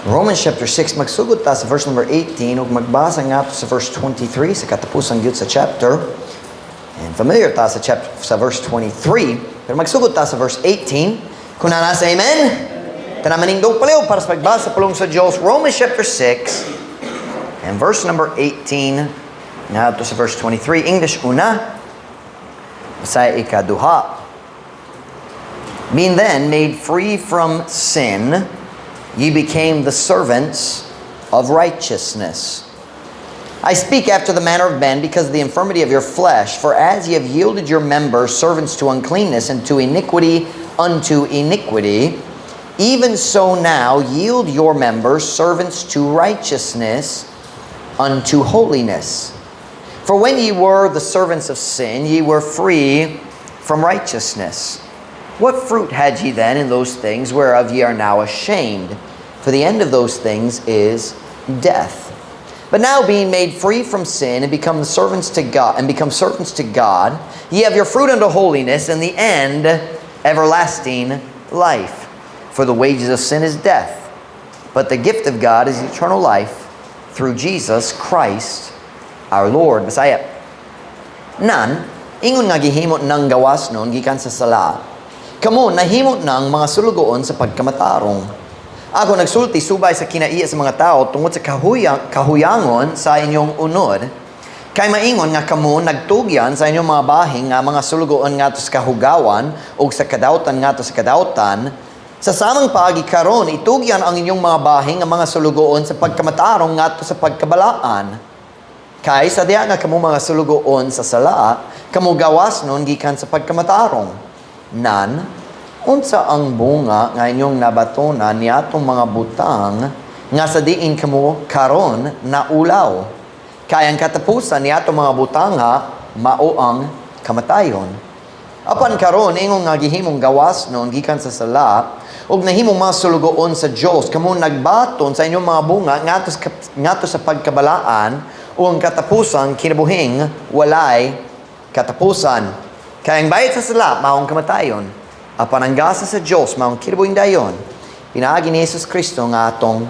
Romans chapter 6, magsugod ta sa verse number 18 ug magbasa nga sa verse 23 sa katapusang gyud sa chapter. And familiar ta sa verse 23, pero magsugod ta sa verse 18. Kung nasa amen? Tanamaning daw palayo para sa pagbasa pulong sa Diyos. Romans chapter 6 and verse number 18 nga to sa verse 23. English una, sa ikaduha. Being then made free from sin, ye became the servants of righteousness. I speak after the manner of men because of the infirmity of your flesh. For as ye have yielded your members servants to uncleanness and to iniquity unto iniquity, even so now yield your members servants to righteousness unto holiness. For when ye were the servants of sin, ye were free from righteousness. What fruit had ye then in those things whereof ye are now ashamed? For the end of those things is death. But now being made free from sin and become servants to God, ye have your fruit unto holiness, and the end everlasting life. For the wages of sin is death, but the gift of God is eternal life through Jesus Christ our Lord. Bisaya. Nan, ingon nga gihimot ng gawas nun gikan sa sala. Kamo nahimot ng mga sulugoon sa pagkamatarong. Ako nagsulti subay sa kinaiya sa mga tao tungod sa kahuyangon sa inyong unod. Kay maingon nga kamo nagtugyan sa inyong mga bahing nga mga sulugoon nga to sa kahugawan o sa kadautan nga to sa kadautan. Sa samang paagi karon itugyan ang inyong mga bahing nga mga sulugoon sa pagkamatarong nga to sa pagkabalaan. Kay sa diya nga kamo mga sulugoon sa sala, kamo gawas nun gikan sa pagkamatarong. Nan, unsa ang bunga nga inyong nabatunan niatong mga butang nga sa diin kamo karon na ulaw. Kay ang katapusan niatong mga butang ha mao ang kamatayon. Apan karon ingon nga gihimong gawas nun gikan sa sala ug nahimong mga sulugoon sa Dios kamo nagbaton sa inyong mga bunga ngadto sa pagkabalaan o ang katapusan kinabuhing walay katapusan. Kaya ang bayad sa sala, maong kamatayon. Apan ang gasa sa Diyos, maong kinabuhing dayon. Pinaagi ni Jesus Kristo nga atong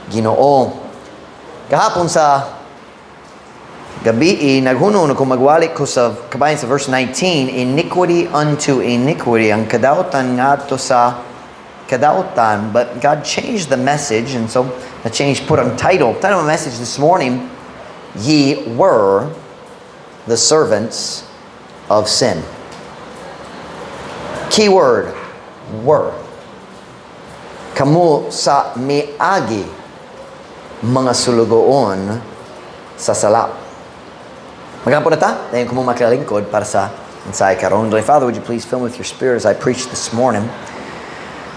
Ginoo. Kahapon sa gabi, naghuno kung magwalik ko sa kabayan sa verse 19, iniquity unto iniquity. Ang kadautan nga to sa kadautan. But God changed the message, and so na change put ang title. Title of the message this morning, Ye were the servants of sin. Keyword, were. Kamu sa miagi mga sulugoon sa sala. Magkampo na ta? Dahil kamo makalingkod para sa insay karon. Father, would you please fill me with your spirit as I preach this morning?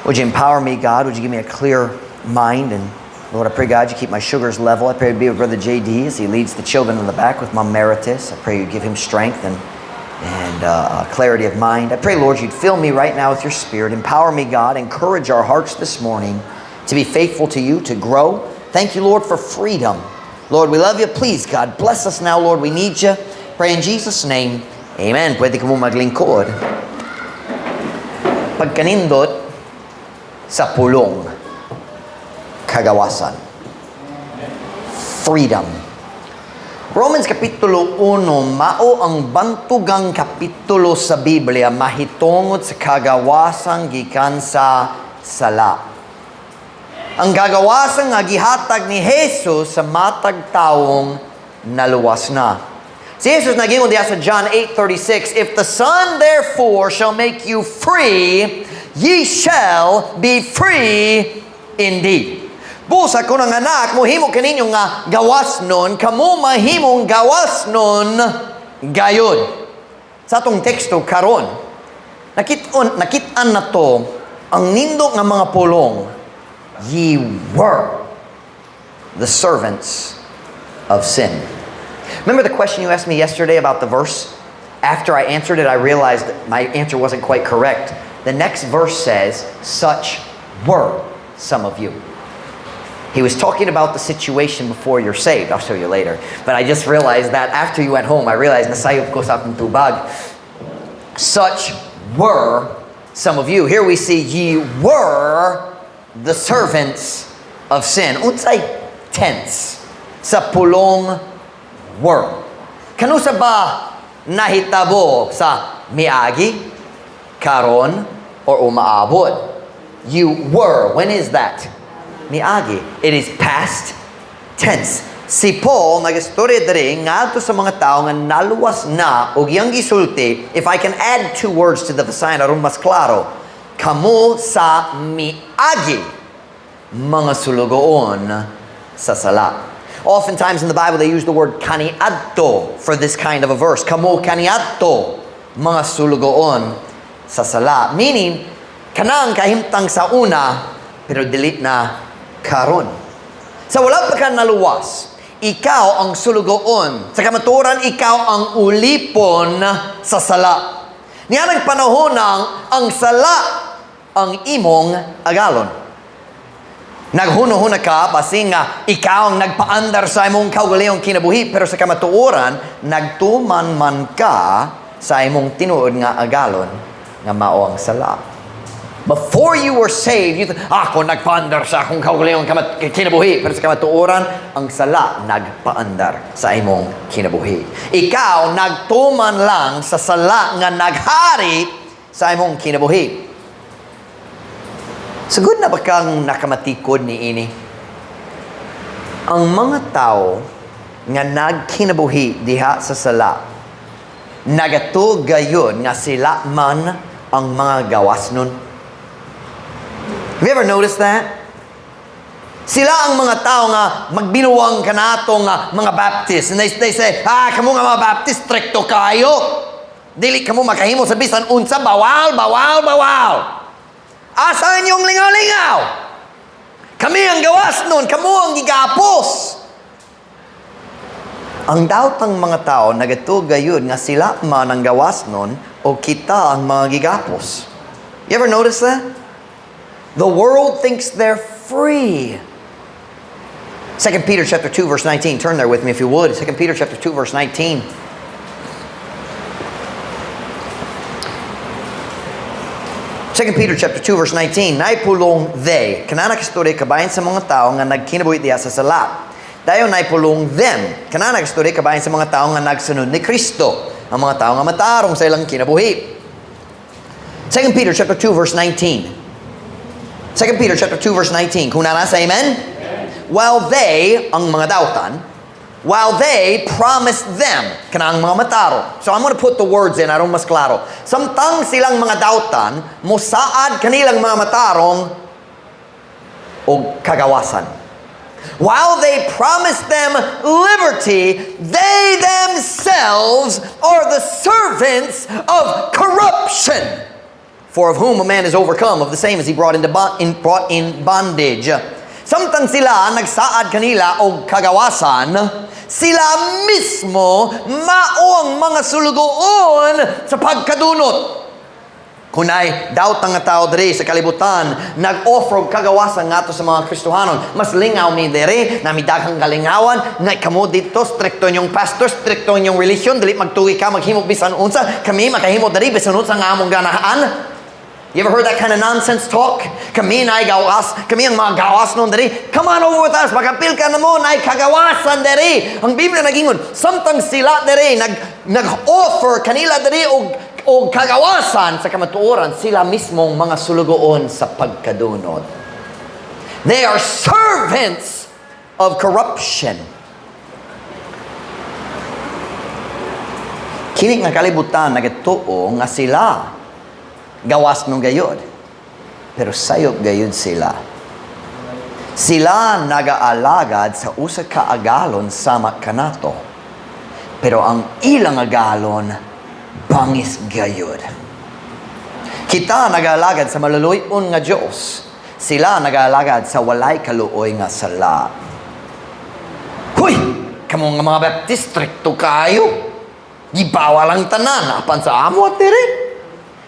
Would you empower me, God? Would you give me a clear mind? And Lord, I pray, God, you keep my sugars level. I pray you'd be with Brother JD as he leads the children in the back with Mom Emeritus. I pray you'd give him strength and clarity of mind. I pray, Lord, you'd fill me right now with your spirit. Empower me, God. Encourage our hearts this morning to be faithful to you, to grow. Thank you, Lord, for freedom. Lord, we love you. Please, God, bless us now, Lord. We need you. Pray in Jesus' name. Amen. Pwede ka mo maglingkod. Pagkanindot sa pulong. Kagawasan. Freedom. Romans Kapitulo 1, mao ang bantugang kapitulo sa Biblia mahitungod sa kagawasan gikan sa sala. Ang kagawasan nga gihatag ni Jesus sa matag taong naluwas na. Si Jesus nagingon diha sa John 8:36, if the Son therefore shall make you free, ye shall be free indeed. Busa ko ng anak, mohimo kaninyo nga gawas nun, kamo mahimong gawas nun gayod. Sa atong teksto karon, nakitaan na to, ang nindok nga mga pulong, ye were the servants of sin. Remember the question you asked me yesterday about the verse? After I answered it, I realized that my answer wasn't quite correct. The next verse says, such were some of you. He was talking about the situation before you're saved. I'll show you later. But I just realized that after you went home, I realized nasayop ko sa akong tubag. Such were some of you. Here we see ye were the servants of sin. Unsay tense sa pulong were. Kanusa ba nahitabo sa miagi, karon, or umaabot? You were. When is that? Miagi. It is past tense. Si Paul nagistorya diri ngadto sa mga tao nga naluwas na og iyang gisulti. If I can add 2 words to the design aron mas klaro, kamo sa miagi mga sulugoon sa sala. Oftentimes in the Bible they use the word kaniadto for this kind of a verse. Kamo kaniadto mga sulugoon sa sala. Meaning, kanang kahimtang sa una pero dili na karon. Sa wala pa ka naluwas, ikaw ang sulugoon. Sa kamaturan, ikaw ang ulipon sa sala. Niya nagpanahon ang sala ang imong agalon. Naghuno-huna ka, basing nga ikaw ang nagpaandar sa imong kaugalingong kinabuhi, pero sa kamatuoran, nagtuman man ka sa imong tinuod nga agalon nga mao ang sala. Before you were saved, you thought, ako nagpaandar sa akong kaugalingong kinabuhi, pero sa kamatuoran, ang sala nagpaandar sa imong kinabuhi. Ikaw nagtuman lang sa sala nga naghari sa imong kinabuhi. Sugod na ba kang nakamatikod ni ini? Ang mga tao nga nagkinabuhi diha sa sala, nagatug gayon nga sila man ang mga gawas nun. Have you ever noticed that? Sila ang mga tao nga magbinuwang kanatong mga Baptist. And they say, kamo nga mga Baptist, stricto kayo. Dili kamo makahimo sa bisan unsa, bawal, bawal, bawal. Asa inyong lingaw-lingaw? Kami ang gawas nun, kamo ang gigapos. Ang daotang mga tao nagatug gayud nga sila man ang gawas nun o kita ang mga gigapos. You ever notice that? The world thinks they're free. 2 Peter chapter 2 verse 19. Turn there with me if you would. 2 Peter chapter 2 verse 19. 2 Peter chapter 2 verse 19. Naipulong they. Kanana kasturya kabayan sa mga tao nga nagkinabuhi diya sa sala. Dayon naipulong them. Kanana kasturya kabayan sa mga tao nga nagsunod ni Kristo. Ang mga tao nga matarong sa ilang kinabuhi. 2 Peter chapter 2 verse 19. 2 Peter chapter 2 verse 19. Kung nasa, amen? While they, ang mga dautan, while they promised them, kanang mga mataro. So I'm going to put the words in, aron mas klaro. Samtang silang mga dautan, musaad kanilang mga matarong o kagawasan. While they promised them liberty, they themselves are the servants of corruption. For of whom a man is overcome, of the same as he brought in bondage. Samtang sila nagsaad kanila o kagawasan, sila mismo maong mga sulugoon sa pagkadunot. Kunay, daot nga tao diri sa kalibutan, nag-offer og kagawasan ngato sa mga Kristohanon. Mas lingaw mi diri, namidaghang kalingawan, nga kamo dito, stricto inyong pastor, stricto inyong religion, dili magtuwi ka, maghimo bisan unsa, kami makahimo diri bisan unsa nga among ganahaan. You ever heard that kind of nonsense talk? Kami na gawas, kami ang mga gawas nun diri. Come on over with us, magapil ka na mo, na kagawasan diri. Ang Biblia nagingon, samtang sila diri, nag-offer kanila diri o kagawasan sa kamatuoran, sila mismong mga sulugoon sa pagkadunot. They are servants of corruption. Kini nga kalibutan nagatuo nga sila gawas nung gayod. Pero sayop gayod sila. Sila nagaalagad sa usa ka agalon sama kanato. Pero ang ilang agalon bangis gayod. Kita nagaalagad sa maluluyon nga Dios. Sila nagaalagad sa walay kaluoy nga sala. Huy! Kamo nga mga Baptist, stricto kayo. Gibawa lang tanan. Apan sa amo at diri.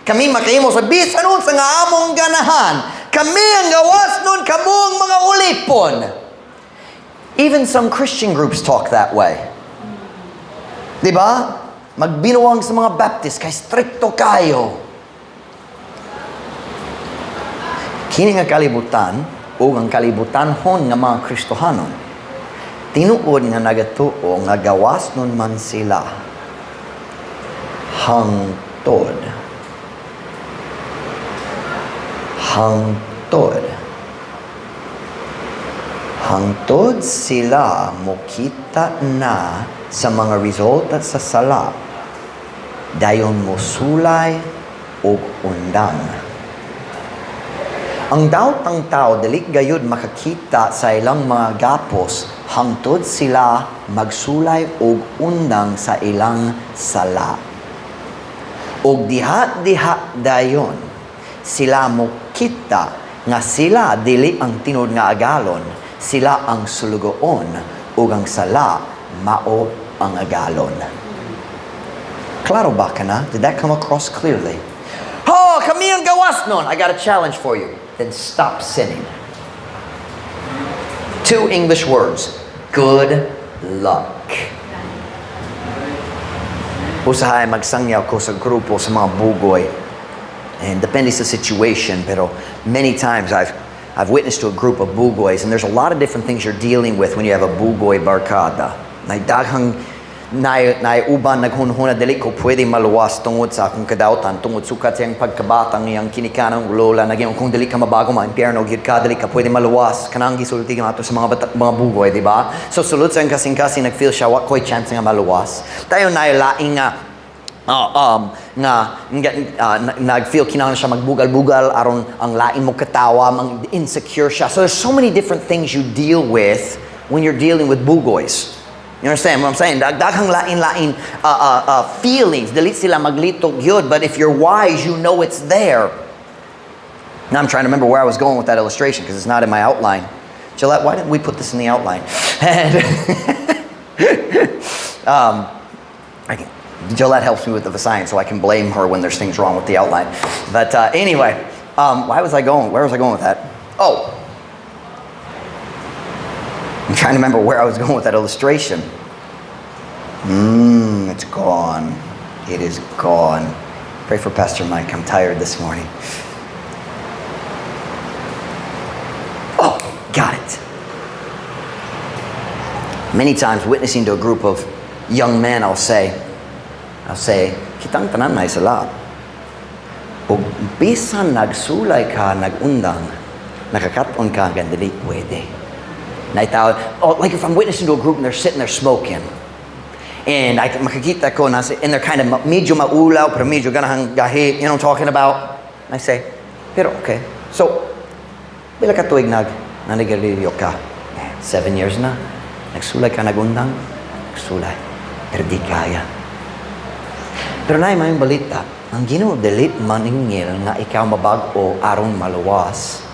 Kami makahimo sa bisan sa nga among ganahan. Kami ang gawas nun, kamo ang mga ulipon. Even some Christian groups talk that way. Diba? Magbinuwang sa mga Baptist, kay stricto kayo. Kini nga kalibutan, o ang kalibutanhon nga mga Kristohanon. Tinuod nga nagatuo nga gawas nun man sila hangtod. Hangtod sila mokita na sa mga resulta sa sala. Dayon mosulay o undang. Ang daotang tao dili gayud makakita sa ilang mga gapos hangtod sila magsulay og undang sa ilang sala. Og diha dayon sila mokita nga sila dili ang tinud nga agalon, sila ang sulugoon ug ang sala mao ang agalon. Klaro ba ka na? Did that come across clearly? Oh, kami ang gawas nun. I got a challenge for you. Then stop sinning. 2 English words. Good luck. Usahay magsangyaw ko sa grupo sa mga bugoy. And depende sa situation, pero many times I've witnessed to a group of bugoys, and there's a lot of different things you're dealing with when you have a bugoy barkada. Naidaghang uban naghunhuna dili ko pwede maluwas tungod sa akong kadautan, tungod sukat siyang pagkabatang iyang kinikanang lola naging kung dili ka mabago ma-impyerno gyud ka dili ka pwede maluwas kanang gisulti ka ato sa mga bugoy, di ba? So sulod sa kasing-kasing nagfeel siya wa koy chance nga maluwas. Tayo na laing nag-feel kinahanglan siya magbugal-bugal aron ang lain mo katawa, mang insecure siya. So there's so many different things you deal with when you're dealing with bugoys. You understand what I'm saying? Daghang lain-lain feelings. Dili sila maglitog yun, but if you're wise, you know it's there. Now I'm trying to remember where I was going with that illustration because it's not in my outline. Gillette, why didn't we put this in the outline? Gillette helps me with the science, so I can blame her when there's things wrong with the outline. But anyway, where was I going with that? Oh. I'm trying to remember where I was going with that illustration. It's gone. It is gone. Pray for Pastor Mike. I'm tired this morning. Oh, got it. Many times witnessing to a group of young men, I'll say, kitang tanan na isala. O bisan nagsulay ka, nagundang, nakakaton ka, gandali, pwede. Like if I'm witnessing to a group and they're sitting there smoking, and makikita ko and they're kind of medyo maulaw, pero medyo ganahang gahi, you know what I'm talking about? And I say, pero okay. So, bila ka tuig nanigarilyo ka? 7 years na. Nagsulay ka, nagundang? Nagsulay. Pero di kaya. Pero na yung balita, ang Ginoo delit maningil nga ikaw mabag-o aron maluwas.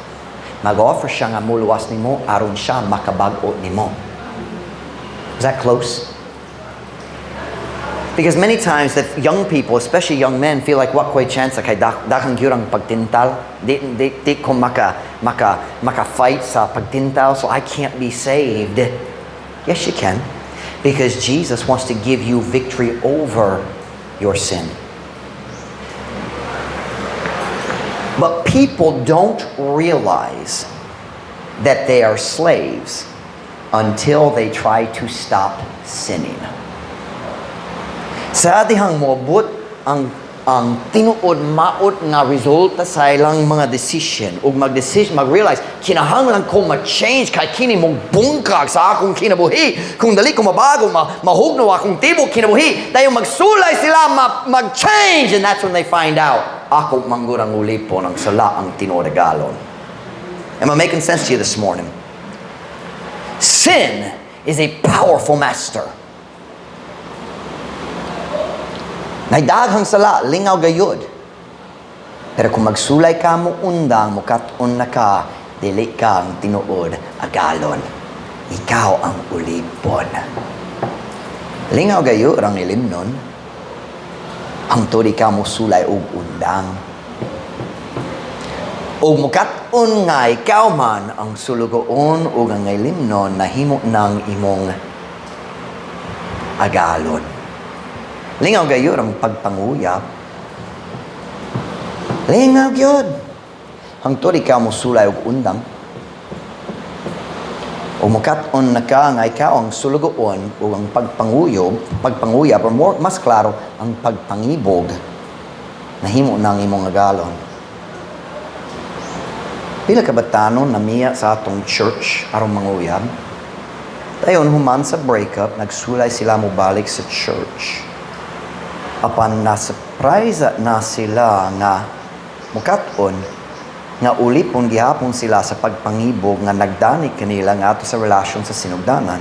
Mag-offer siya nga muluwas nimo aron siya makabag-o nimo. Is that close? Because many times that young people, especially young men, feel like what koy chance kay dakang gyurang pagtintal. Di ko maka-fight sa pagtintal, so I can't be saved. Yes, you can. Because Jesus wants to give you victory over your sin. But people don't realize that they are slaves until they try to stop sinning. Sa dihang moabot ang tinuod maot nga resulta sa ilang mga decision ug mag-realize kinahanglan ko ma-change kay kini mong bungkag sa akong kinabuhi kung dali ko mabago mahugno akong tibok kinabuhi dayon magsulay sila mag-change, and that's when they find out ako manggurang ulipon ang sala ang tinuod galon. Am I making sense to you this morning? Sin is a powerful master. Naidaghang sala, lingaw gayud. Pero kung magsulay ka mo undang, mukat-on na ka, dili ka ang tinuod agalon. Ikaw ang ulipon. Lingaw gayud ang ilimnon. Ang todi ka mo sulay og undang. O mukat-on nga ikaw man ang sulugoon o ang ilimnon na himo ng imong agalon. Lingaw gayud ang pagpanguyap. Lingaw gyud. Hangtod ikaw mo sulay og undang. O mukat-on na ka nga ikaw ang sulugoon o ang pagpanguyab, or more, mas klaro, ang pagpangibog na himo ng imong agalon. Pila ka batanon na miya sa atong church aron manguyab? Dayon human sa breakup, nagsulay sila mo balik sa church. Apan na-surprise na sila nga mukat-on nga ulipon gihapon sila sa pagpangibog nga nagdani kanila nga ato sa relasyon sa sinugdanan.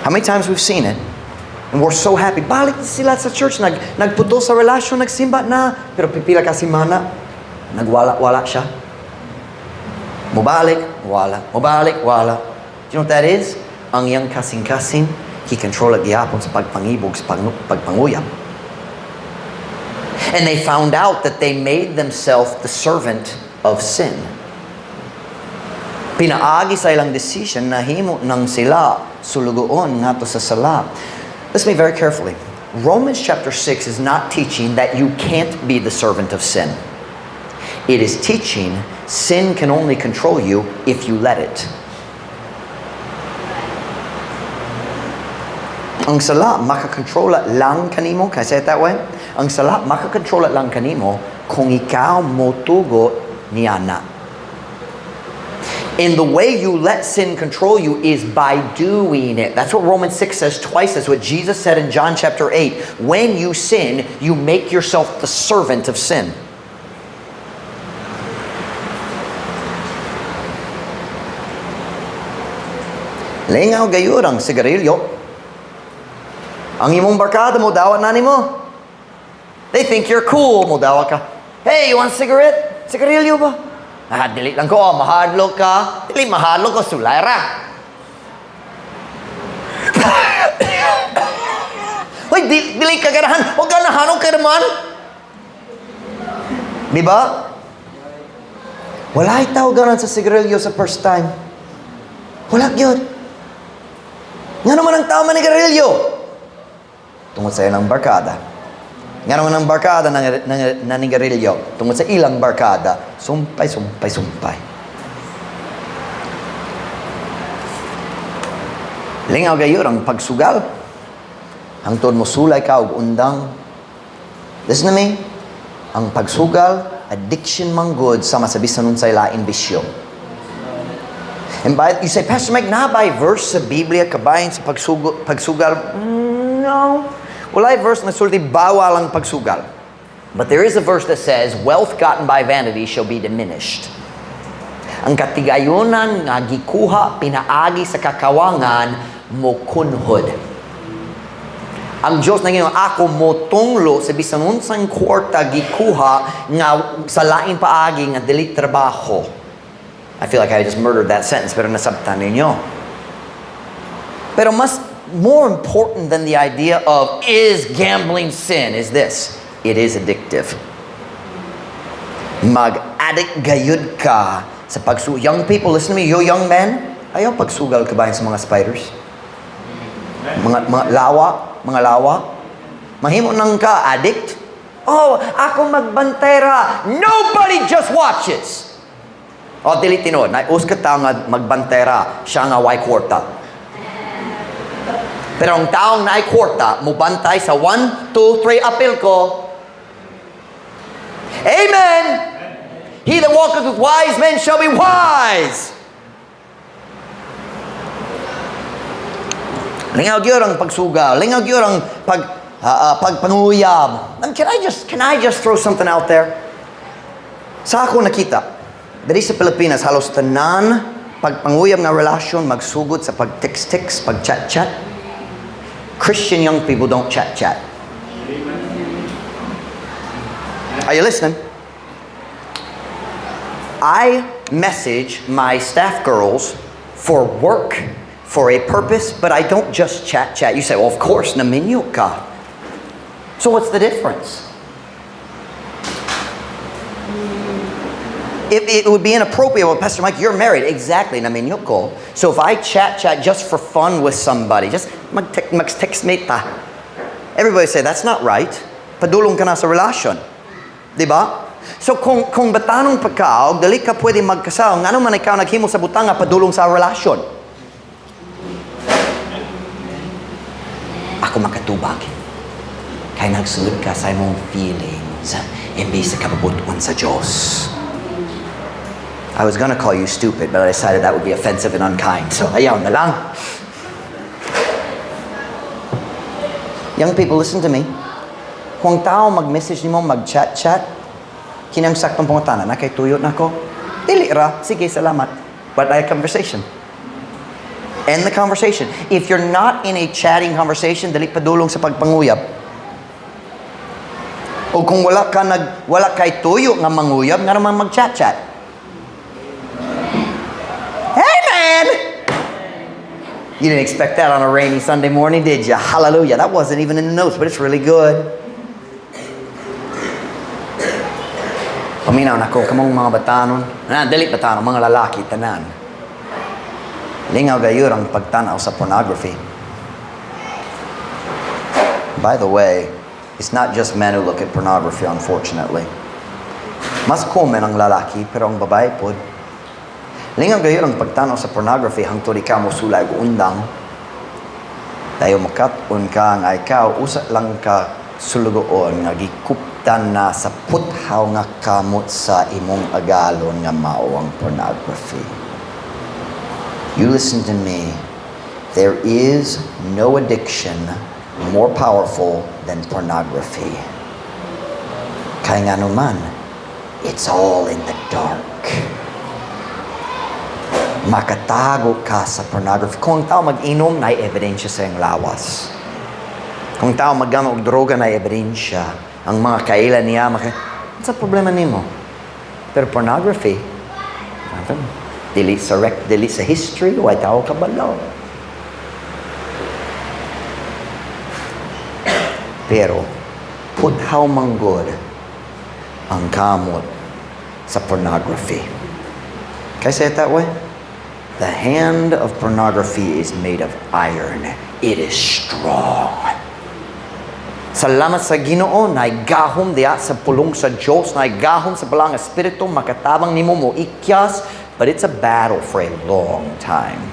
How many times we've seen it? And we're so happy. Balik sila sa church, nagputol sa relasyon, nagsimba na, pero pipila ka simana, nagwala-wala siya. Mubalik, wala. Mubalik, wala. Do you know what that is? Ang yang kasing-kasing, kikontrol at gihapon sa pagpangibog, sa pagpanguyab. And they found out that they made themselves the servant of sin. Pinaagi sa ilang decision na himo nang sila sulugoon nga to sa sala. Listen to me very carefully. Romans chapter 6 is not teaching that you can't be the servant of sin. It is teaching sin can only control you if you let it. Ang sala, makakontrola lang kanimo. Can I say it that way? Ang sala, makakontrola lang kanimo kung ikaw motugo niya na. And the way you let sin control you is by doing it. That's what Romans 6 says twice. That's what Jesus said in John chapter 8. When you sin, you make yourself the servant of sin. Lingaw gayud ang sigarilyo. Ang imong barkada mo dawat na nimo. They think you're cool, mo dawat ka. Hey, you want cigarette? Sigarilyo ba? Dili lang ko, mahadlok ka. Dili mahadlok ko, sulay ra. Hoy, dili ka ganahan. Huwag ganahan, huwag ka naman. Diba? Wala itaw ganan sa sigarilyo sa first time. Wala yun. Nga naman ang tao manigarilyo. Tungkol sa ilang barkada. Nga naman ang barkada nanigarilyo. Tungkol sa ilang barkada. Sumpay. Lingaw gayon ang pagsugal. Hangtod mo sulay ka og undang. Listen to me. Ang pagsugal, addiction manggod sama sa bisan unsay lain bisyo. And you say, Pastor Mike, na by verse sa Biblia kabayan sa pagsugal? No. Wala verse na sulti bawal ang pagsugal. But there is a verse that says, wealth gotten by vanity shall be diminished. Ang katigayonan nga gikuha pinaagi sa kakawangan mo kunhod. Ang Diyos na ginoon, ako mo tunglo sa bisan unsang kwarta gikuha nga sa lain paagi nga dili trabaho. I feel like I just murdered that sentence, pero nasabtan ninyo. Pero more important than the idea of, is gambling sin, is this. It is addictive. Mag-addict gayud ka sa pagsugal. Young people, listen to me, you young men, ayaw pagsugal ka ba sa mga spiders? Mga lawa. Mahimo nang ka, addict? Oh, ako magbantera. Nobody just watches. O, dili tinod. Uskat tao nga magbantera, siya nga way kwarta. Pero ang taong na ay kwarta, mubantay sa 1, 2, 3, apil ko. Amen! He that walketh with wise men shall be wise. Lingaw gyud ang pagsugal. Lingaw gyud ang pagpanguyab. Can I just throw something out there? Sa ako nakita, dali sa Pilipinas, halos tanan, pagpanguyab na relasyon, magsugod sa pag-text-text, pag-chat-chat. Christian young people don't chat-chat. Are you listening? I message my staff girls for work, for a purpose, but I don't just chat-chat. You say, well, of course, naminyo ka. So what's the difference? It would be inappropriate. Well, Pastor Mike, you're married. Exactly. Naminyo ko. So if I chat just for fun with somebody, just mag-text mate ta. Everybody say, that's not right. Padulong ka na sa relasyon. Diba? So kung batanong pagkaw, dali ka pwede magkasaw, nga man ikaw naghimo sa butang nga padulong sa relasyon. Ako makatubag. Kaya nagsulod ka sa imong feelings, imbis sa kapabutuan sa Diyos. I was gonna call you stupid, but I decided that would be offensive and unkind. So, ayaw na lang. Young people, listen to me. Kung tao mag-message ni mo, mag-chat-chat, kinang saktong pangutana, na kay tuyot na ko, dili ra, sige, salamat. But I had a conversation. End the conversation. If you're not in a chatting conversation, dali padulong sa pagpanguyab. O kung wala kay tuyo nga manguyab, nga naman mag-chat-chat. Hey, man! You didn't expect that on a rainy Sunday morning, did you? Hallelujah. That wasn't even in the notes, but it's really good. Paminaw na ko, kamong mga batanon. Dali batanon, mga lalaki, tanan. Lingaw gayur ang pagtanaw sa pornography. By the way, it's not just men who look at pornography, unfortunately. Mas common ang lalaki, pero ang babae po. Lingaw gayur ang pagtanaw sa pornography hangtod ikaw mo sulay o undang. Tayo makatun ka nga ikaw, usa lang ka sulugoon nga gikuptan na sa puthaw nga kamot sa imong agalon nga mao ang pornography. You listen to me. There is no addiction more powerful than pornography. Kaya nga naman, it's all in the dark. Makatago ka sa pornography. Kung ang tao mag-inom, na ebidensya sa iyong lawas. Kung ang tao maggamit og droga, na ebidensya. Ang mga kailan niya, what's the problema nimo? Pero pornography, dili sa history, why tao ka balaw. Pero, puthaw manggod ang kamot sa pornography. Can I say it that way? The hand of pornography is made of iron. It is strong. Salamat sa Ginoo, naigahom diya sa pulong sa Diyos, naigahom sa balang espiritu, makatabang nimo mo ikyas, but it's a battle for a long time.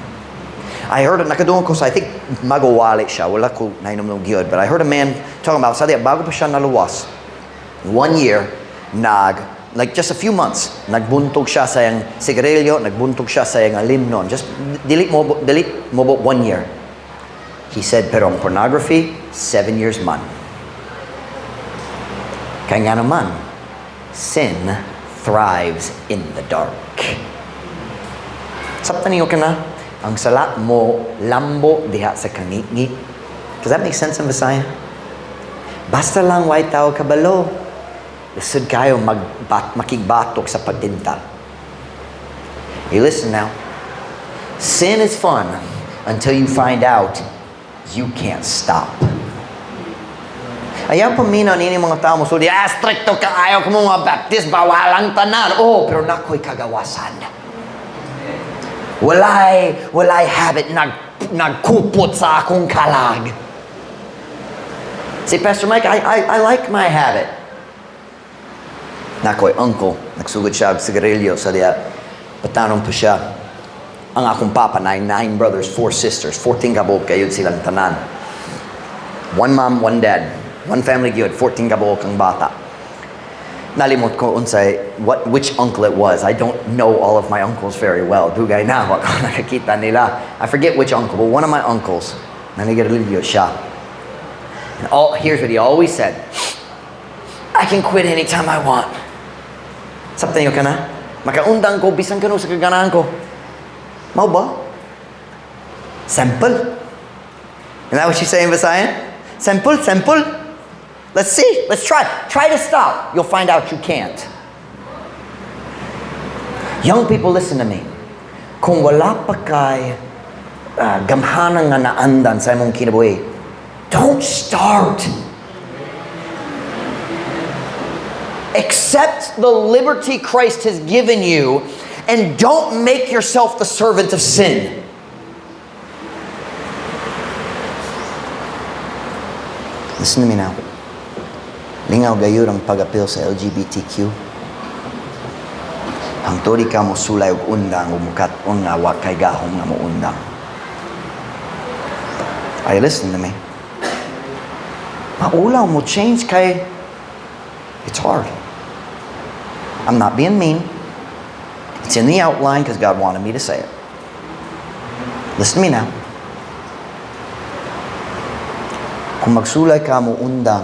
I heard, nakadoon ko sa, I think, magawali siya, wala ko nainom ng giyod, but I heard a man talking about, sabi, bago pa siya naluwas, 1 year, like just a few months, nagbuntog siya sa yung sigarilyo, nagbuntog siya sa yung limnon. Just delete mo 1 year. He said, pero ang pornography, 7 years man. Kaya nga naman, sin thrives in the dark. Sapta niyo ka na, ang sala mo, lambo diha sa kangit-ngit. Does that make sense in Visaya? Basta lang white tao kabalo. Lisod kayo makigbatok sa pagdinta. You listen now. Sin is fun until you find out you can't stop. Ayaw paminaw nini mga tao mo, so stricto ka, ayaw ko mga baptist, bawalang tanan. Oh, pero nako'y kagawasan. Walay habit nagkupot sa akong kalag. See, Pastor Mike, I like my habit. Nako'y uncle, nagsugod siya ang sigarilyo sa diya. Patanong po siya. Ang akong papa, 9 brothers, 4 sisters, 14 kabog kayo silang tanan. 1 mom, 1 dad. 1 family gyud, 14 kabog ang bata. Nalimot ko unsay which uncle it was. I don't know all of my uncles very well. Dugay na ako nakakita nila. I forget which uncle, but one of my uncles, nanigarilyo siya. And here's what he always said. I can quit anytime I want. Sabta niyo ka na? Makaundang ko, bisan ka no sa kaganahan ko. Mau ba? Simple. Isn't that what you say in Visayan? Simple. Let's see. Let's try. Try to stop. You'll find out you can't. Young people, listen to me. Kung wala pa kay gamhanang nga naandan sa imong kinabuhi, don't start. Accept the liberty Christ has given you and don't make yourself the servant of sin. Listen to me now. Lingaw gayud ang pag-appeal sa LGBTQ. Hangtod ka mo sulay og undang ug mukat-on nga wa kay gahom nga mo undang. Are you listening to me? Maulaw mo change kay it's hard. I'm not being mean. It's in the outline because God wanted me to say it. Listen to me now. Kung magsulay ka mo undang,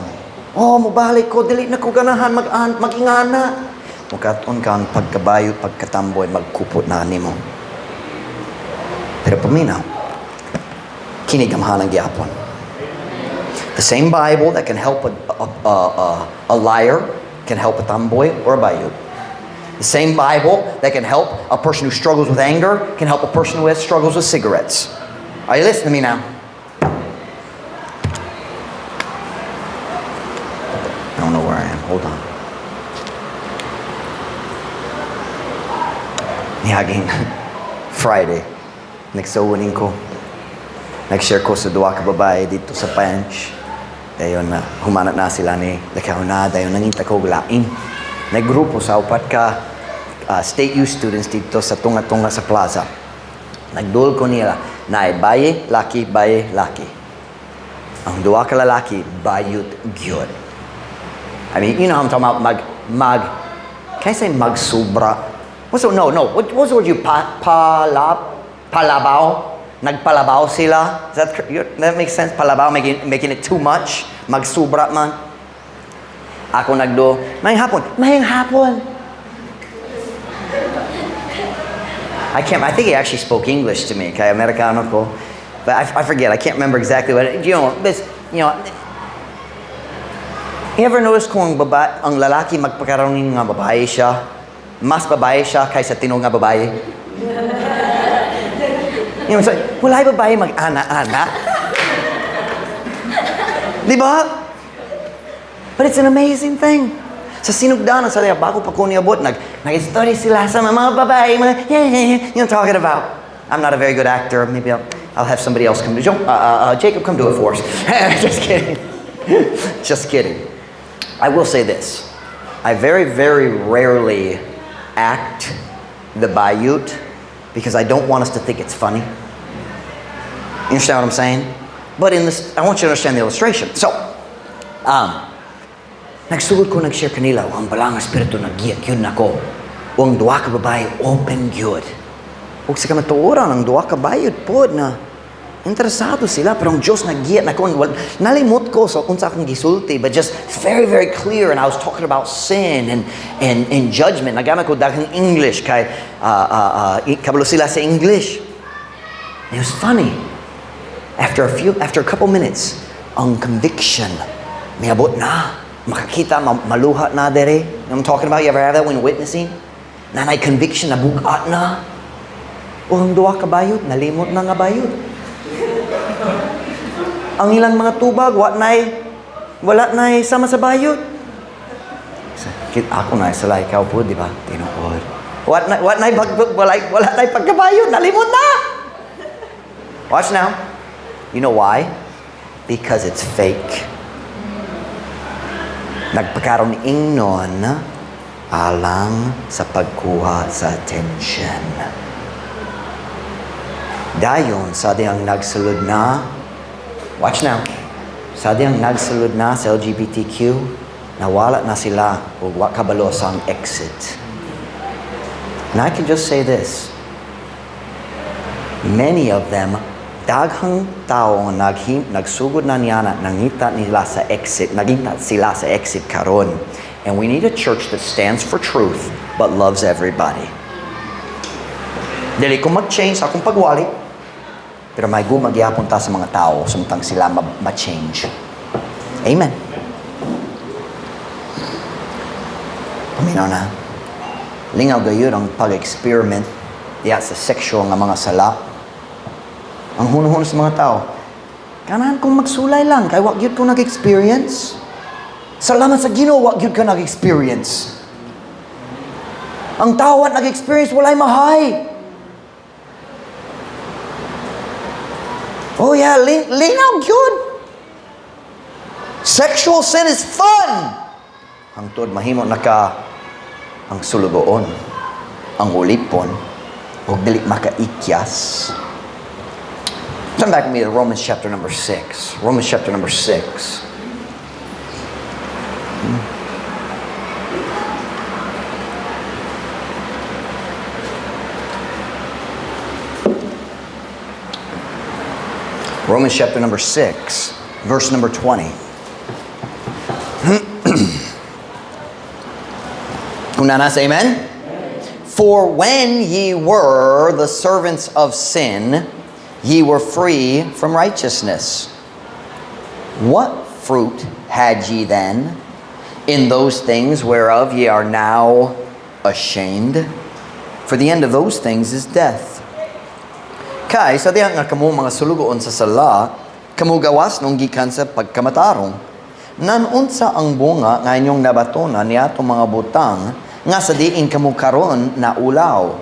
mabalik ko, dili na ko ganahan mag-ingana. Mukat-on ka ang pagkabayo, pagkatamboy, magkupot na nimo. Pero paminaw, kinigamhalang gyapon. The same Bible that can help a liar can help a tamboy or a bayot. The same Bible that can help a person who struggles with anger can help a person who struggles with cigarettes. Are you listening to me now? I don't know where I am. Hold on. Nihaging Friday. Nagsawanin ko. Nag-share ko sa duwa ka babae dito sa Panch. Dayon na humanat na sila ni Lakaw dayon nangita ko laing. Naggrupo sa upat ka state youth students dito sa tunga-tunga sa plaza. Nagdul ko nila na baye, laki, baye, laki. Ang duwa ka lalaki, bayut gyud. I mean, you know how I'm talking about can I say magsubra? What's the, no. What's the word you palabaw? Nagpalabaw sila? That makes sense? Palabaw, making it too much? Magsubra man? Ako nagdo, mayang hapon. I think he actually spoke English to me, kaya Amerikano ko. But I forget, I can't remember exactly what it, you know, you ever notice kung ang lalaki magpakaroon nga babae siya, mas babae siya kaysa tinong nga babae? You know, so, wala yung babae mag-ana-ana. Diba? But it's an amazing thing. Sa sinugdanan sa bago pa ko niabot, nag-story sila sa mga babae, you know, talking about. I'm not a very good actor. Maybe I'll have somebody else come do it. Jacob, come do it for us. Just kidding. Just kidding. I will say this. I very, very rarely act the bayut because I don't want us to think it's funny. You understand what I'm saying? But in this, I want you to understand the illustration. So, nagsugod ko nag-share kanila, ang balang espiritu nag-giyak yun ako. Ang duwa ka babae, open yun. Huwag sa kamatuoran, ang duwa ka bayod po na interesado sila, pero ang Diyos nag-giyak na ko. Nalimot ko sa unsa akong gisulti, but just very, very clear, and I was talking about sin and judgment. Nagamit ko daghang English, kay kabalo sila sa English. It was funny. After a couple minutes, ang conviction, may abot na. Makakita, maluha na dere. You know what I'm talking about? You ever have that when witnessing? Nanay conviction, nabugat na. O ang duwa ka bayot, nalimot na nga bayot. Ang ilang mga tubag, wala na'y sama sa bayot. Ako na, sila ikaw po, di ba? Tinuod. Wala na'y pagkabayot, nalimot na. Watch now. You know why? Because it's fake. Nagpakaroon ingnon alang sa pagkuha sa attention. Dayon, sa diyang nagsulod na, watch now, sa diyang nagsulod na sa LGBTQ, nawala na sila o wakabalo sa exit. And I can just say this, many of them, daghang tao nagsugod na niya na nangita nila sa exit, nagita sila sa exit karon. And we need a church that stands for truth but loves everybody. Dili ko mag-change sa akong pagwali, pero may gumagyapon ta sa mga tao sumtang sila ma-change. Amen. Paminaw na. Lingaw gayon ang pag-experiment diya sa sexual nga mga sala. Ang huno-huno sa mga tao, kanahan kong magsulay lang, kaya wag yun ko nag-experience. Salamat sa Ginoo, wag yun ka nag-experience. Ang tao at nag-experience, walay mahay. Oh yeah, linaw yun. Sexual sin is fun. Ang tod mahimo ang sulugoon. ang ulipon o dili makaikyas. Turn back with me to Romans chapter number 6. Romans chapter number 6. Romans chapter number 6, verse number 20. Kung nasa amen? For when ye were the servants of sin, ye were free from righteousness. What fruit had ye then in those things whereof ye are now ashamed? For the end of those things is death. Kay, sa diha nga kamo mga sulugoon sa sala, kamo gawas nung gikan sa pagkamatarong. Nanunsa ang bunga nga inyong nabatunan niya itong mga butang nga sa diin kamo karon na ulaw.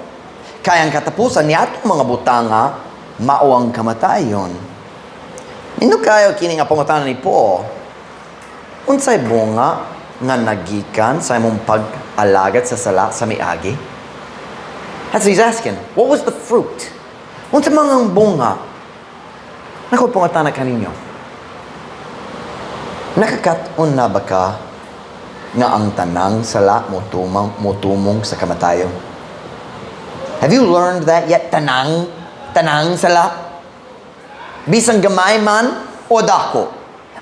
Kaya ang katapusan niya itong mga butang nga mao ang kamatayon. Nindot kayo kini nga pangutanan ni po. Unsay bunga nga nagikan sa imong pag-alagad sa sala sa miagi? That's what he's asking. What was the fruit? Unsa mga bunga? Nako pangutana kaninyo. Nakakaton na ba ka nga ang tanang sala motumong sa kamatayon? Have you learned that yet? Tanang sala? Bisang gamay man o dako,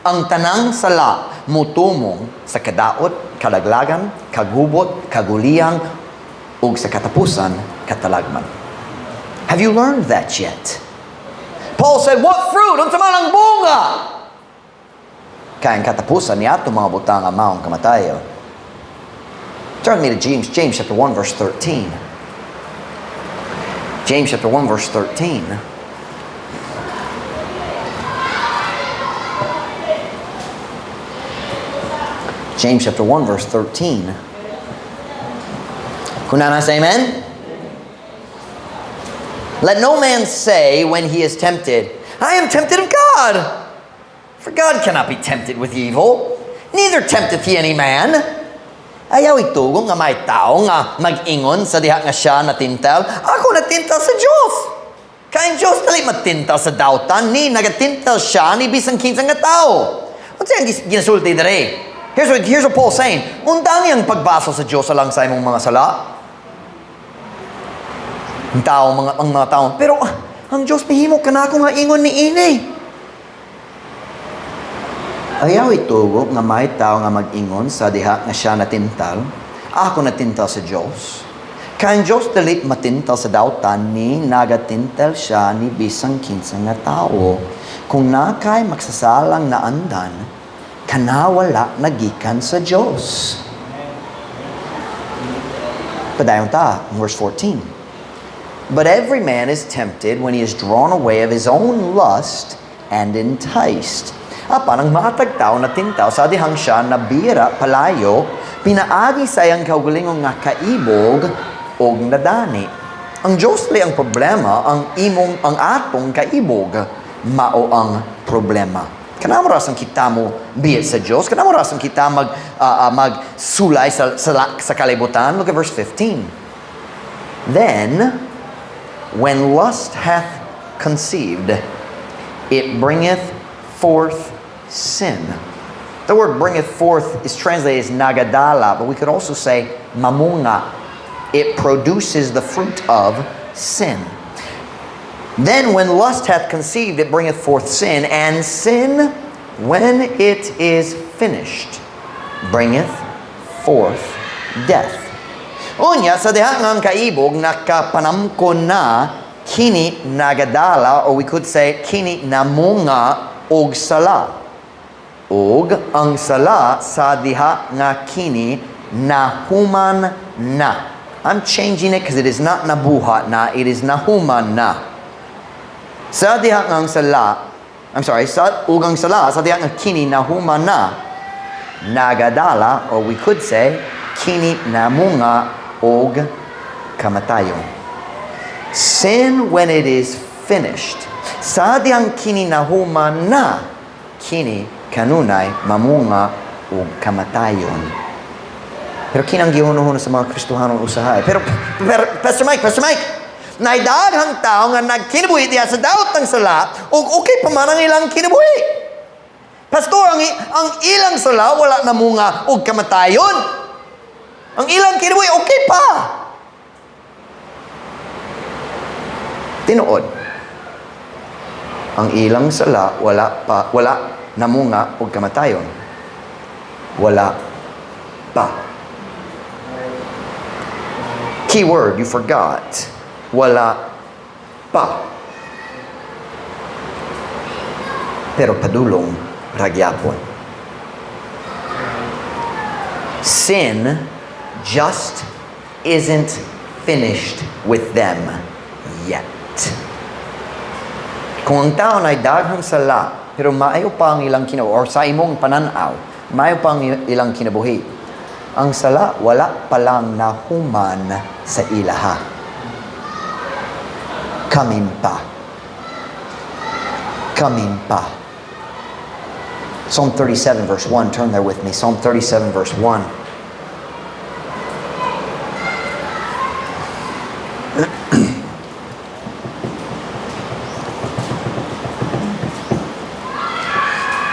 ang tanang sala motumong sa kadaot, kalaglagan, kagubot, kaguliyang, ug sa katapusan, katalagman. Have you learned that yet? Paul said, what fruit? Unsa man ang bunga? Kaya ang katapusan niya itong mga butang nga maong kamatayon. Turn me to James chapter 1 verse 13. James chapter 1 verse 13. James chapter 1 verse 13. Kung nasa amen? Let no man say when he is tempted, I am tempted of God. For God cannot be tempted with evil, neither tempteth he any man. Ayaw itugong nga may tao nga mag-ingon sa diha nga siya natintal. Ako natintal sa Diyos. Kaya ang Diyos dali matintal sa dautan, ni nagatintal siya ni bisang kinsang nga tao. Ano siya ginasulti dere? Here's what Paul's saying. Undang ang pagbaso sa Diyos alang sa imong mga sala. Ang mga tao. Pero ang Diyos pihimo ka na ako nga ingon ni ini. Ayaw itugo nga may tao nga mag-ingon sa diha nga siya natintal. Ako natintal sa Diyos. Kaya ang Diyos dali matintal sa dautan ni nagatintal siya ni bisang kinsang nga tao. Kung nakay magsasalang na andan, kanawala nagikan sa Diyos. Padayon ta, verse 14. But every man is tempted when he is drawn away of his own lust and enticed. Apan ang matag tao na tintaw sa dihang siya na bira palayo, pinaagi sayang kaugalingon nga kaibog o nadani. Ang Diyos li ang problema, ang atong kaibog, mao ang problema. Kanamo rasang kita mo biyat sa Diyos, kanamo rasang kita magsulay sa kalibutan. Look at verse 15. Then, when lust hath conceived, it bringeth forth sin. The word bringeth forth is translated as nagadala, but we could also say mamunga. It produces the fruit of sin. Then when lust hath conceived, it bringeth forth sin, and sin, when it is finished, bringeth forth death. Unya, sa diha nga ang kaibog, nakapanamkon na kini nagadala, or we could say, kini namunga og sala. Og ang sala sa diha nga kini nahuman na. I'm changing it because it is not nabuhat na, it is nahuman na. Sa diha nga ang sala, sa ugang sala, sa diha nga kini nahuman na, nagadala, or we could say, kini namunga og kamatayon. Sin when it is finished. Sa diyang kini nahuman na, kini kanunay mamunga og kamatayon. Pero kinang gihunuhon sa mga Kristohanon usahay. Pero Pastor Mike, naidaghang tao nga nagkinabuhi diya sa daot ng sala, o okay pa man ang ilang kinabuhi. Pastor, ang ilang sala, wala na munga og kamatayon. Ang ilang kinabuhi, okay pa. Tinuod. Ang ilang sala, wala na munga og kamatayon. Wala pa. Key word, you forgot. Wala pa. Pero padulong ragyapon. Sin just isn't finished with them yet. Kung ang tao ay daghang sala, pero maayo pa ang ilang kinabuhi, or sa imong pananaw, maayo pa ang ilang kinabuhi, ang sala, wala palang nahuman sa ilaha. Kamin pa. Psalm 37 verse 1. Turn there with me. Psalm 37 verse 1.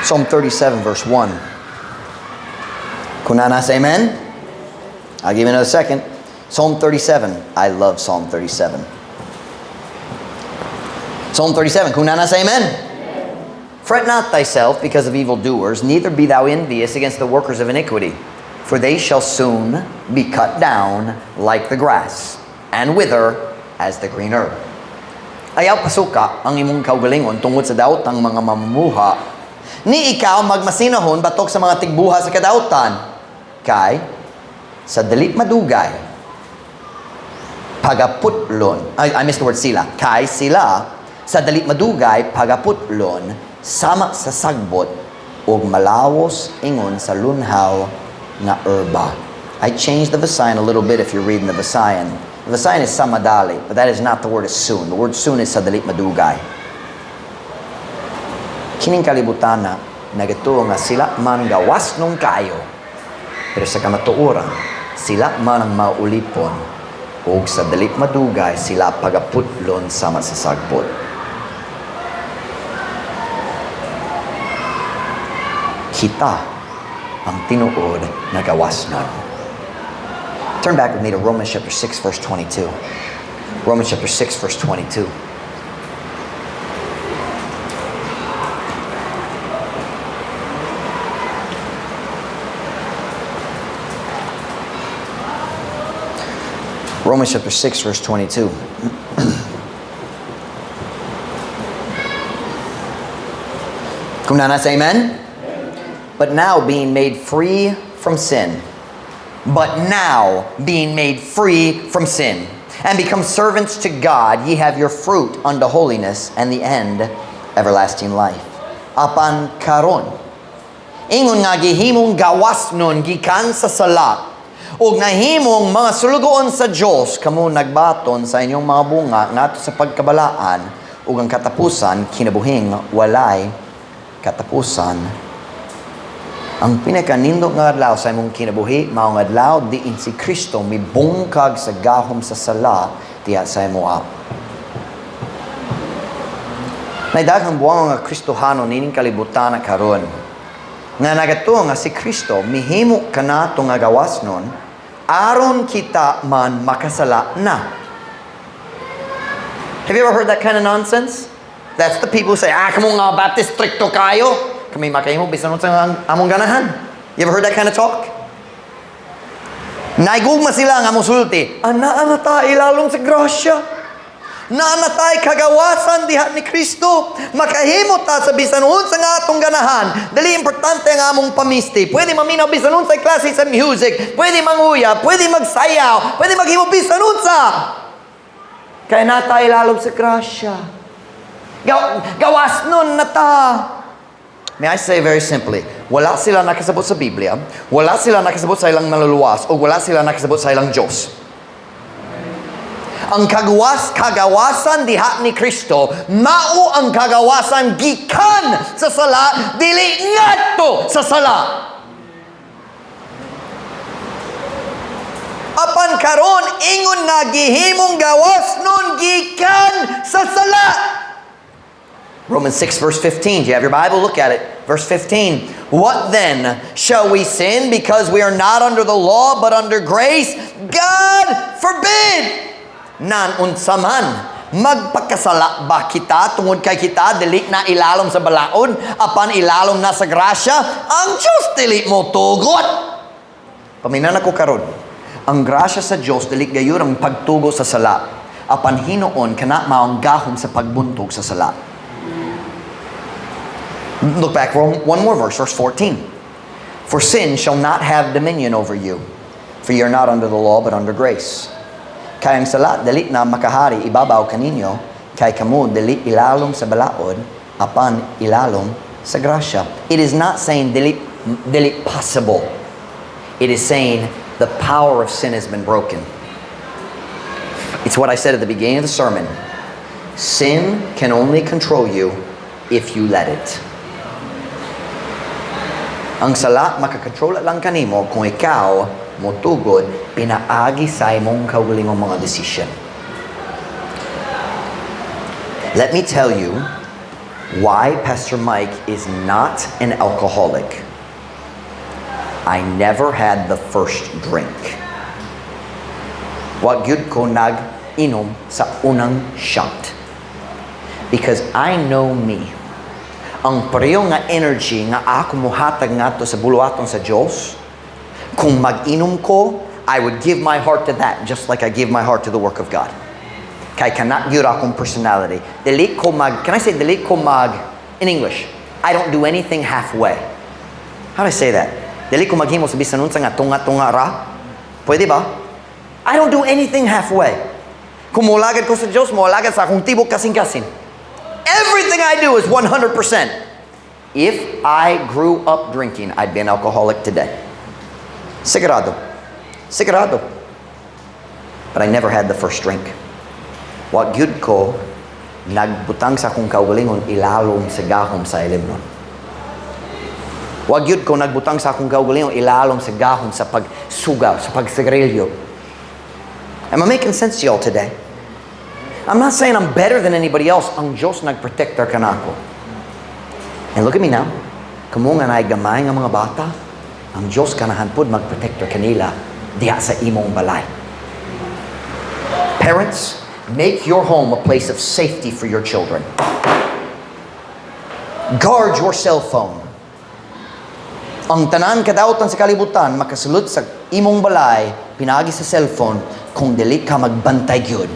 Psalm 37 verse 1. Kunana say amen? I'll give you another second. Psalm 37. I love Psalm 37. Psalm 37. Kunana say amen? Fret not thyself because of evildoers, neither be thou envious against the workers of iniquity. For they shall soon be cut down like the grass, and wither as the green herb. Ayaw pasuka ang imong kaugalingon tungod sa daot ang mga mamumuha. Ni ikaw magmasinahon batok sa mga tigbuha sa kadautan. Kay sa dalit madugay pagaputlon, I missed the word sila. Kay sila sa dalit madugay pagaputlon sama sa sagbot ug malawos ingon sa lunhaw nga herba. I changed the Visayan a little bit if you're reading the Visayan. The Visayan is samadali, but that is not the word is soon. The word soon is sa dalit madugay. Kining kalibutan na nagatuo nga sila man gawas nung kayo. Pero sa kamatuoran, sila man ang maulipon o sa dalit madugay sila pagaputlon sama sa sagbot. Kita ang tinuod na gawas nun. Turn back with me to Romans chapter 6 verse 22. Romans chapter 6 verse 22. Romans chapter 6, verse 22. Kung nana say amen? But now being made free from sin. And become servants to God, ye have your fruit unto holiness, and the end, everlasting life. Apan karon, ingon nga gihimong gawas nun, gikan sa sala, ug nahimong mga sulugoon sa Dios kamo nagbaton sa inyong mga bunga ngadto sa pagkabalaan ug ang katapusan kinabuhing walay katapusan. Ang pinakanindot nga adlaw sa imong kinabuhi mao nga adlaw diin si Kristo mibungkag sa gahom sa sala diha sa imo. Naidaghang buwang nga Kristohano nining kalibutan na karon nga nagato nga si Kristo mihimo kanato nga gawas nun aron kita man makasala na. Have you ever heard that kind of nonsense? That's the people who say, kamo nga Baptist stricto kayo. Kami makahimo bisan unsa among ganahan. You ever heard that kind of talk? Naigugma sila nga musulti. Ana ta ilalom sa grasya. Naanatay kagawasan diha ni Kristo. Makahimo ta sa bisan unsa nga atong ganahan. Dali importante ang among pamisti. Pwede maminaw bisan unsa klase sa music, pwede manguya, pwede magsayaw, pwede maghimo bisan unsa. Kaya natay lalom sa grasya. Gawas nun na ta. May I say very simply, wala sila nakasabot sa Biblia, wala sila nakasabot sa ilang maluluwas, o wala sila nakasabot sa ilang Diyos. Ang kagawasan diha ni Kristo, mao ang kagawasan gikan sa sala, dili ngadto sa sala. Apan karon ingon nga gihimong gawas nun gikan sa sala. Romans 6 verse 15. Do you have your Bible? Look at it. Verse 15. What then? Shall we sin because we are not under the law but under grace? God forbid! Nan unsa man magpakasala ba kita tungod kay kita dili na ilalom sa balaod apan ilalom na sa grasya? Ang Diyos dili mo tugot. Paminan ako karon. Ang grasya sa Diyos dili gayon ang pagtugo sa sala. Apan hinoon kana maong gahom sa pagbuntog sa sala. Look back one more verse, verse 14. For sin shall not have dominion over you, for you are not under the law but under grace. Kaya ang sala dali na makahari ibabaw kaninyo, kay kamo dali ilalom sa balaod apan ilalom sa grasya. It is not saying dili possible. It is saying the power of sin has been broken. It's what I said at the beginning of the sermon. Sin can only control you if you let it. Ang sala makakontrol lang kanimo kung ikaw motugod pinaagi sa imong kaugalingong mga decision. Let me tell you why Pastor Mike is not an alcoholic. I never had the first drink. Wa gyud ko nag-inom sa unang shot. Because I know me. Ang pareho nga energy nga ako muhatag ngato sa buluhaton sa Diyos, kung mag-inom ko, I would give my heart to that just like I give my heart to the work of God. Kay kana gyud akong personality. Dili ko in English, I don't do anything halfway. How do I say that? Dili ko maghimo sa bisan unsa nga tunga-tunga ra. Pwede ba? I don't do anything halfway. Kung mulagad ko sa Diyos, mulagad sa akong tibok kasing-kasing. Everything I do is 100%. If I grew up drinking, I'd be an alcoholic today. Sigurado. Sigurado. But I never had the first drink. What gyud ko, nagbutang sa akong kaugalingon, ilalom sa gahom sa ilim nun. What gyud ko, nagbutang sa akong kaugalingon, ilalom sa gahom sa pagsugaw, sa pagsigarilyo. Am I making sense to y'all today? I'm not saying I'm better than anybody else. Ang Diyos nag-protector kanako. And look at me now. Kamo nga naay gamay nga mga bata, ang Diyos kanahan pod mag-protector kanila diha sa imong balay. Parents, make your home a place of safety for your children. Guard your cell phone. Ang tanan kadautan sa kalibutan makasulod sa imong balay pinagi sa cellphone kung dili ka magbantay gyud.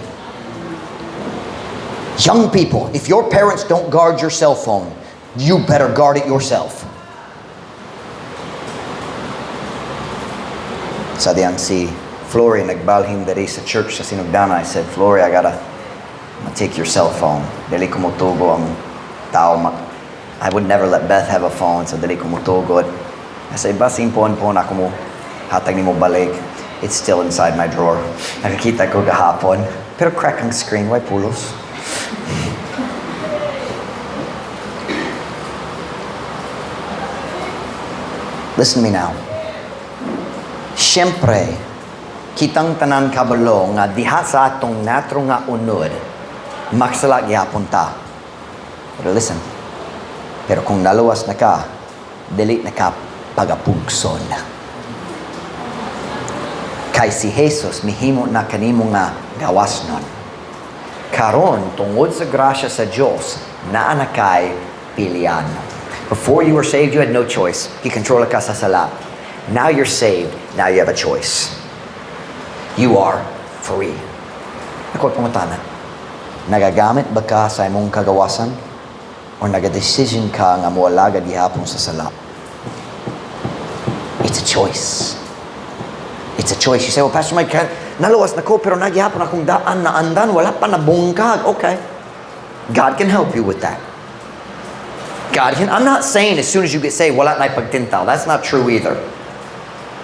Young people, if your parents don't guard your cell phone, you better guard it yourself. Sa diyan si Flory nagbalhin dari sa church sa Sinugdana. I said, Flory, I gotta take your cell phone. Dili ko motugo ang tao. I would never let Beth have a phone, so dili ko motugo. I said, basin po ako mo hatag ni mo balik. It's still inside my drawer. Nakakita ko gahapon. Pero crack ang screen, why pulos? Listen to me now. Siyempre, kitang tanan kabalo nga diha sa atong natro nga unod, maksala gyapon ta. Pero listen, pero kung naluwas na ka, dili na ka pagapugson. Kay si Jesus, mihimo na kanimo nga gawas nun. Karon, tungod sa grasya sa Diyos, naa na kay pilian. Before you were saved, you had no choice. Gikontrola ka sa sala. Now you're saved. Now you have a choice. You are free. Ako pangutanan. Nagagamit ba ka sa imong kagawasan? O naga-decision ka nga mualaga gihapon sa sala? It's a choice. It's a choice. You say, well, Pastor Mike, naluwas na ko, pero nagyapon akong daan na andan, wala pa nabungkag. Okay. God can help you with that. I'm not saying as soon as you get saved, wala na pagtintaw. That's not true either.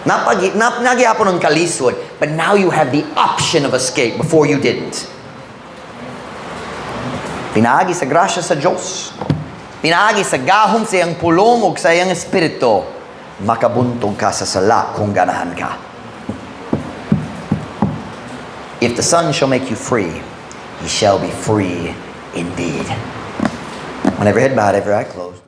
Nagyapon ang kalisod, but now you have the option of escape before you didn't. Pinaagi sa grasya sa Diyos. Pinaagi sa gahom sa iyang pulong o sa iyang espiritu. Makabuntog ka sa sala kung ganahan ka. If the Son shall make you free, ye shall be free indeed. When every head bowed, every eye closed.